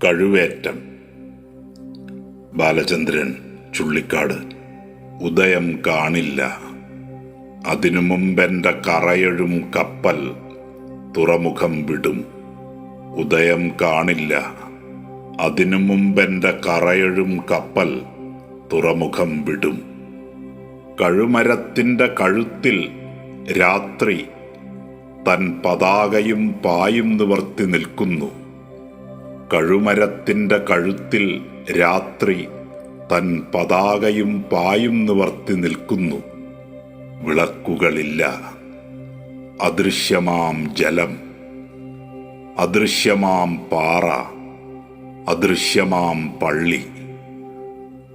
കഴുവേറ്റം. ബാലചന്ദ്രൻ ചുള്ളിക്കാട്. ഉദയം കാണില്ല, അതിനു മുമ്പെൻ്റെ കറയഴും കപ്പൽ തുറമുഖം വിടും. ഉദയം കാണില്ല, അതിനു മുമ്പെൻ്റെ കറയഴും കപ്പൽ തുറമുഖം വിടും. കഴുമരത്തിൻ്റെ കഴുത്തിൽ രാത്രി തൻ പതാകയും പായും നിവർത്തി നിൽക്കുന്നു. കഴുമരത്തിൻ്റെ കഴുത്തിൽ രാത്രി തൻ പതാകയും പായും നിവർത്തി നിൽക്കുന്നു. വിളക്കുകളില്ല, അദൃശ്യമാം ജലം, അദൃശ്യമാം പാറ, അദൃശ്യമാം പള്ളി.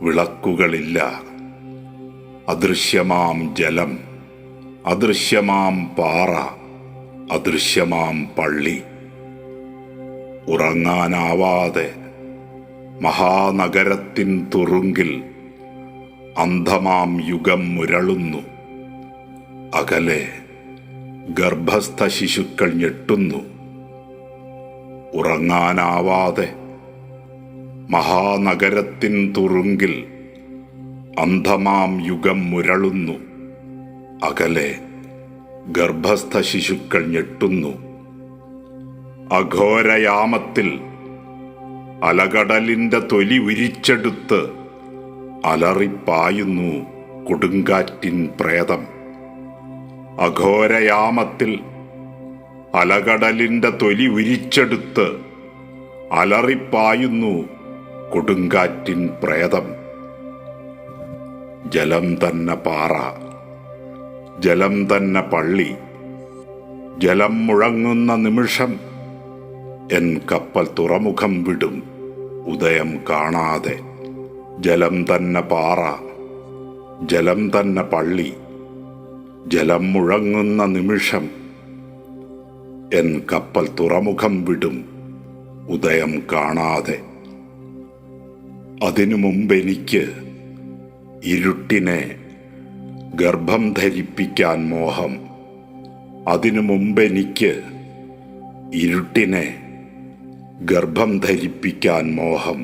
വിളക്കുകളില്ല, അദൃശ്യമാം ജലം, അദൃശ്യമാം പാറ, അദൃശ്യമാം പള്ളി. ഉറങ്ങാനാവാതെ മഹാനഗരത്തിൻ തുറുങ്കിൽ അന്ധമാം യുഗം മുരളുന്നു. അകലെ ഗർഭസ്ഥ ശിശുക്കൾ ഞെട്ടുന്നു. ഉറങ്ങാനാവാതെ മഹാനഗരത്തിൻ തുറുങ്കിൽ അന്ധമാം യുഗം മുരളുന്നു. അകലെ ഗർഭസ്ഥ ശിശുക്കൾ ഞെട്ടുന്നു. അഘോരയാമത്തിൽ അലകടലിൻ്റെ തൊലി ഉരിച്ചെടുത്ത് അലറിപ്പായുന്നു കൊടുങ്കാറ്റിൻ പ്രേതം. അഘോരയാമത്തിൽ അലകടലിൻ്റെ തൊലി ഉരിച്ചെടുത്ത് അലറിപ്പായുന്നു കൊടുങ്കാറ്റിൻ പ്രേതം. ജലം തന്നെ പാറ, ജലം തന്നെ പള്ളി. ജലം മുഴങ്ങുന്ന നിമിഷം എൻ കപ്പൽ തുറമുഖം വിടും ഉദയം കാണാതെ. ജലം തന്നെ പാറ, ജലം തന്നെ പള്ളി. ജലം മുഴങ്ങുന്ന നിമിഷം എൻ കപ്പൽ തുറമുഖം വിടും ഉദയം കാണാതെ. അതിനു മുമ്പെനിക്ക് ഇരുട്ടിനെ ഗർഭം ധരിപ്പിക്കാൻ മോഹം. അതിനു മുമ്പെനിക്ക് ഇരുട്ടിനെ ഗർഭം ധരിപ്പിക്കാൻ മോഹം.